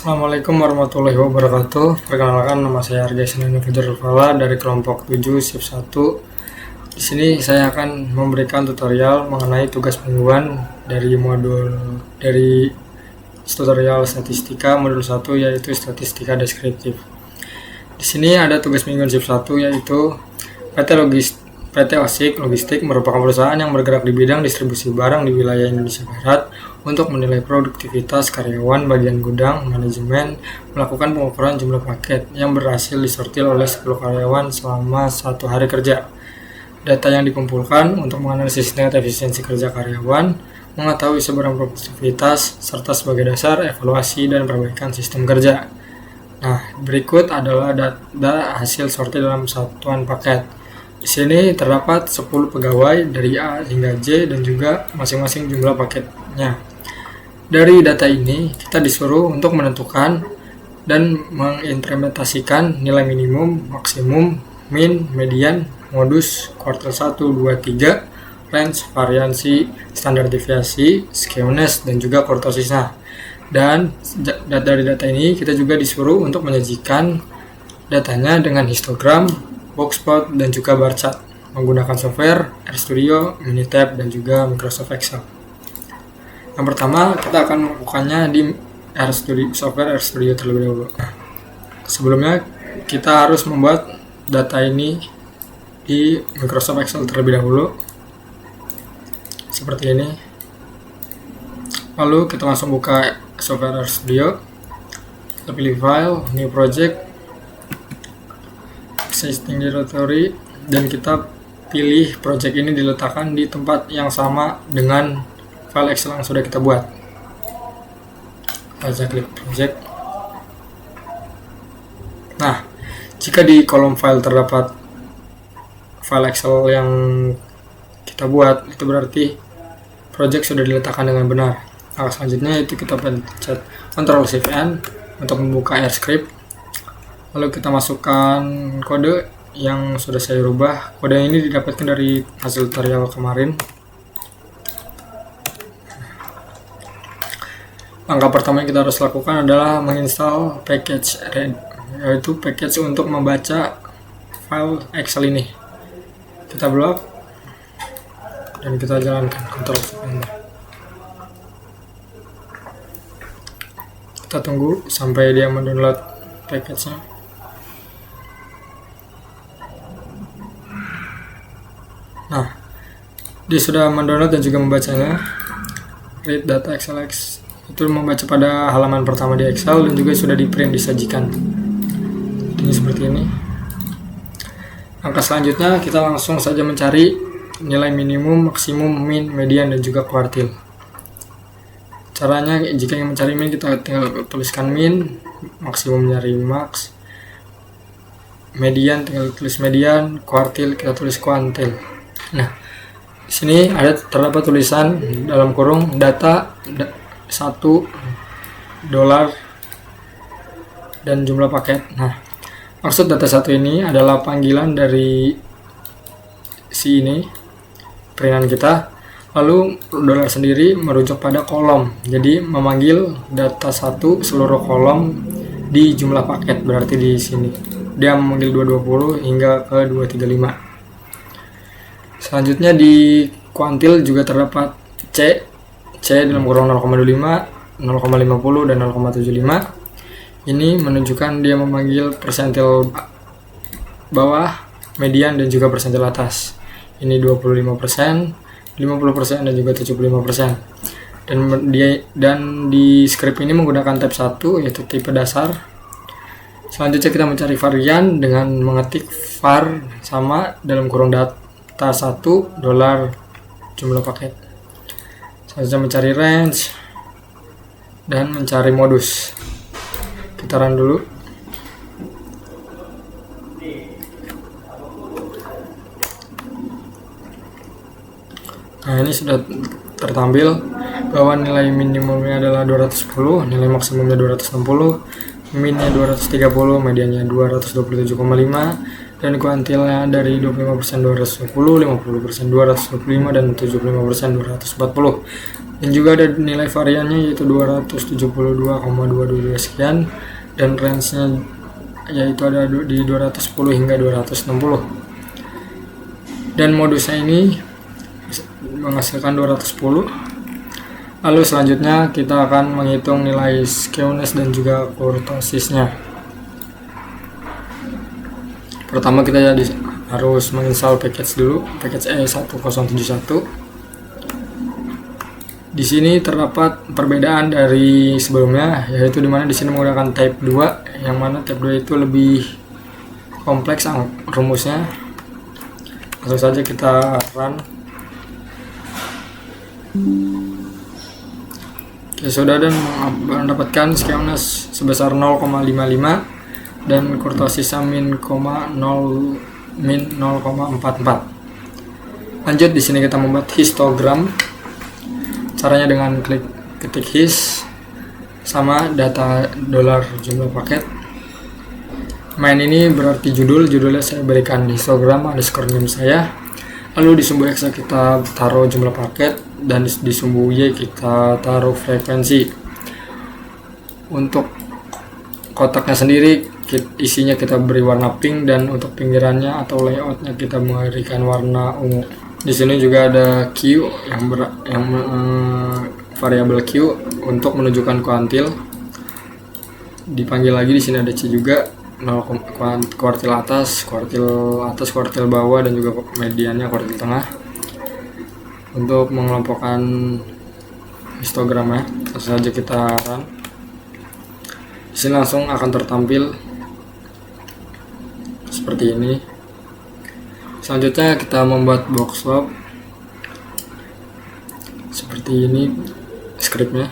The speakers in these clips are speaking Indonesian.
Assalamualaikum warahmatullahi wabarakatuh. Perkenalkan, nama saya Arga Isnani Fajar Fala dari kelompok 7 shift 1. Di sini saya akan memberikan tutorial mengenai tugas mingguan dari tutorial statistika modul 1, yaitu statistika deskriptif. Di sini ada tugas mingguan shift 1, yaitu PT Osik Logistik merupakan perusahaan yang bergerak di bidang distribusi barang di wilayah Indonesia Barat. Untuk menilai produktivitas karyawan bagian gudang, manajemen melakukan pengukuran jumlah paket yang berhasil disortir oleh 10 karyawan selama 1 hari kerja. Data yang dikumpulkan untuk menganalisis tingkat efisiensi kerja karyawan, mengetahui seberapa produktivitas, serta sebagai dasar evaluasi dan perbaikan sistem kerja. Nah, berikut adalah data hasil sortir dalam satuan paket. Di sini terdapat 10 pegawai dari A hingga J dan juga masing-masing jumlah paketnya. Dari data ini, kita disuruh untuk menentukan dan mengimplementasikan nilai minimum, maksimum, min, median, modus, kuartil 1, 2, 3, range, variansi, standar deviasi, skewness, dan juga kurtosis. Dan dari data ini, kita juga disuruh untuk menyajikan datanya dengan histogram, boxplot, dan juga bar chart menggunakan software RStudio, Minitab, dan juga Microsoft Excel. Yang pertama, kita akan melakukannya di software RStudio terlebih dahulu. Sebelumnya, kita harus membuat data ini di Microsoft Excel terlebih dahulu, seperti ini. Lalu kita langsung buka software RStudio, kita pilih file, new project, existing directory, dan kita pilih project ini diletakkan di tempat yang sama dengan file Excel yang sudah kita buat. Kita klik project. Nah, jika di kolom file terdapat file Excel yang kita buat, itu berarti project sudah diletakkan dengan benar. Nah, selanjutnya itu kita pencet Ctrl+Shift+N untuk membuka AirScript. Lalu kita masukkan kode yang sudah saya rubah. Kode ini didapatkan dari hasil tutorial kemarin. Langkah pertama yang kita harus lakukan adalah menginstal package read, yaitu package untuk membaca file Excel ini. Kita blok dan kita jalankan Ctrl+Enter. Kita tunggu sampai dia mendownload package-nya. Nah, dia sudah mendownload dan juga membacanya. Read data XLX itu membaca pada halaman pertama di Excel dan juga sudah di print disajikan. Ini seperti ini. Langkah selanjutnya kita langsung saja mencari nilai minimum, maksimum, min, median, dan juga kuartil. Caranya, jika ingin mencari min, kita tinggal tuliskan min, maksimum nyari max, median tinggal tulis median, kuartil kita tulis kuantil. Nah, di sini terdapat tulisan dalam kurung data $1 dan jumlah paket. Nah, maksud data 1 ini adalah panggilan dari si ini, peringan kita. Lalu dolar sendiri merujuk pada kolom, jadi memanggil data 1 seluruh kolom di jumlah paket, berarti di sini dia memanggil 220 hingga ke 235. Selanjutnya di kuantil juga terdapat C dalam kurung 0,25, 0,50, dan 0,75. Ini menunjukkan dia memanggil persentil bawah, median, dan juga persentil atas. Ini 25%, 50%, dan juga 75%. Dan di script ini menggunakan tab 1, yaitu tipe dasar. Selanjutnya kita mencari varian dengan mengetik var sama dalam kurung data $1 jumlah paket. Selanjutnya mencari range dan mencari modus. Kita run dulu. Nah, ini sudah tertampil bahwa nilai minimumnya adalah 210, nilai maksimumnya 260, minnya 230, mediannya 227,5, dan kuantilnya dari 25% 210, 50% 225, dan 75% 240. Dan juga ada nilai variannya yaitu 272,222 sekian, dan range-nya yaitu ada di 210 hingga 260. Dan modusnya ini menghasilkan 210. Lalu selanjutnya kita akan menghitung nilai skewness dan juga kurtosisnya. Pertama kita harus menginstal package dulu, package E1071. Di sini terdapat perbedaan dari sebelumnya, yaitu dimana di sini menggunakan type 2, yang mana type 2 itu lebih kompleks rumusnya. Langsung saja kita run. Oke, sudah, dan mendapatkan skewness sebesar 0,55 dan kurtosisnya min 0,44. Lanjut, di sini kita membuat histogram. Caranya dengan ketik his sama data dolar jumlah paket. Main ini berarti judulnya saya berikan histogram underscore name saya. Lalu di sumbu X kita taruh jumlah paket, dan di sumbu Y kita taruh frekuensi. Untuk kotaknya sendiri isinya kita beri warna pink, dan untuk pinggirannya atau layoutnya kita memberikan warna ungu. Di sini juga ada Q yang variabel Q untuk menunjukkan kuantil. Dipanggil lagi, di sini ada C juga, kuartil atas, kuartil bawah, dan juga mediannya kuartil tengah. Untuk mengelompokkan histogramnya, langsung saja kita run. Di sini langsung akan tertampil seperti ini. Selanjutnya kita membuat box swap seperti ini scriptnya.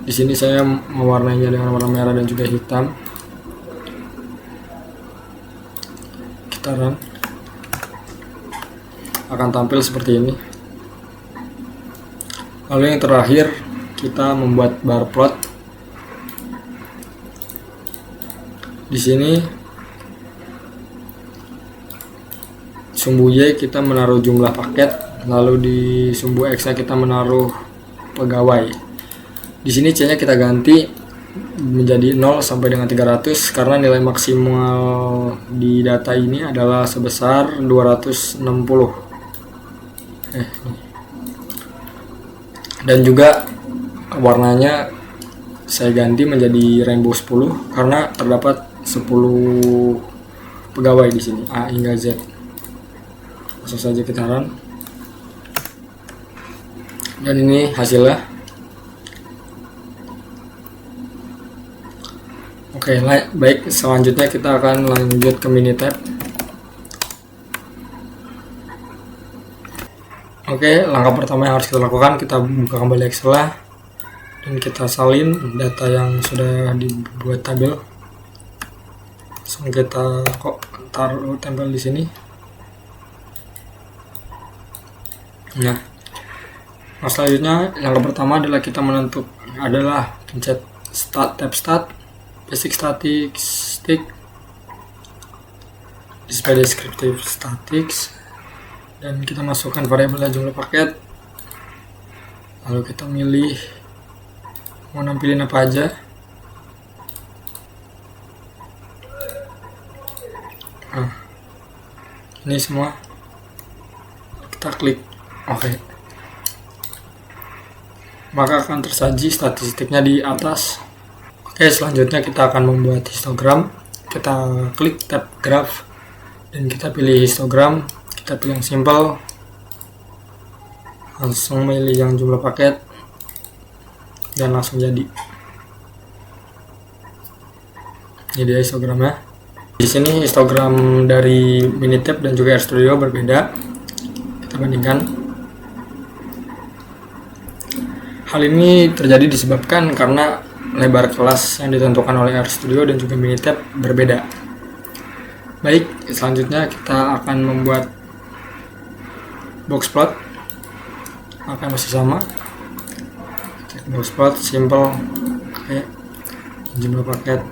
Di sini saya mewarnainya dengan warna merah dan juga hitam. Kita run, akan tampil seperti ini. Lalu yang terakhir kita membuat bar plot. Di sini sumbu Y kita menaruh jumlah paket, lalu di sumbu X kita menaruh pegawai. Di sini C-nya kita ganti menjadi 0 sampai dengan 300 karena nilai maksimal di data ini adalah sebesar 260. Dan juga warnanya saya ganti menjadi rainbow 10 karena terdapat 10 pegawai di sini, A hingga Z. Langsung saja kita run. Dan ini hasilnya. Oke, baik, selanjutnya kita akan lanjut ke Minitab. Oke, langkah pertama yang harus kita lakukan, kita buka kembali Excel dan kita salin data yang sudah dibuat tabel. Langsung kita tempel di sini. Nah, selanjutnya langkah pertama adalah kita pencet tab start, basic statistic, display descriptive statistics, dan kita masukkan variabelnya jumlah paket. Lalu kita milih mau nampilin apa aja. Nah, ini semua kita klik OK. Maka akan tersaji statistiknya di atas. Oke, selanjutnya kita akan membuat histogram. Kita klik tab graph dan kita pilih histogram. Kita pilih yang simple. Langsung milih yang jumlah paket dan langsung jadi. Ini dia histogramnya. Di sini histogram dari Minitab dan juga RStudio berbeda. Kita bandingkan. Hal ini terjadi disebabkan karena lebar kelas yang ditentukan oleh RStudio dan juga Minitab berbeda. Baik, selanjutnya kita akan membuat box plot. Akan masih sama. Box plot simple. Oke. Jumlah paket.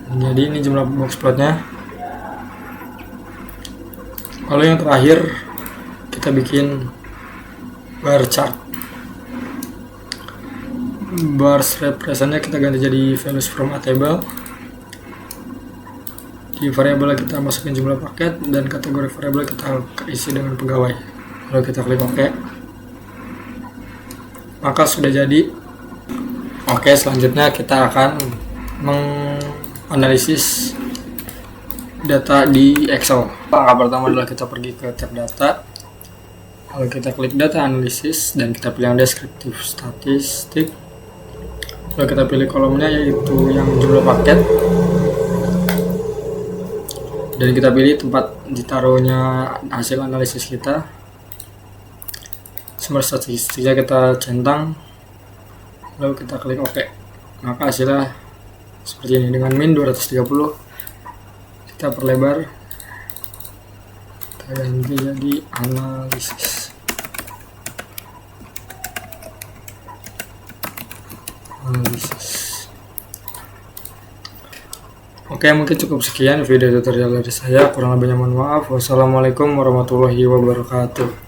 Jadi ini jumlah box plotnya. Lalu yang terakhir kita bikin bar chart. Bars representnya kita ganti jadi values from a table. Di variabel kita masukin jumlah paket dan kategori variabel kita isi dengan pegawai. Lalu kita klik OK. Maka sudah jadi. Oke, selanjutnya kita akan menganalisis data di Excel. Langkah pertama adalah kita pergi ke tab data. Lalu kita klik data analisis dan kita pilih yang deskriptif statistik. Lalu kita pilih kolomnya yaitu yang jumlah paket. Dan kita pilih tempat ditaruhnya hasil analisis kita. Sumber statistiknya kita centang. Lalu kita klik OK. Maka hasilnya seperti ini dengan min 230. Kita perlebar. Kita ganti jadi analisis. Oke, mungkin cukup sekian video tutorial dari saya. Kurang lebihnya mohon maaf. Wassalamualaikum warahmatullahi wabarakatuh.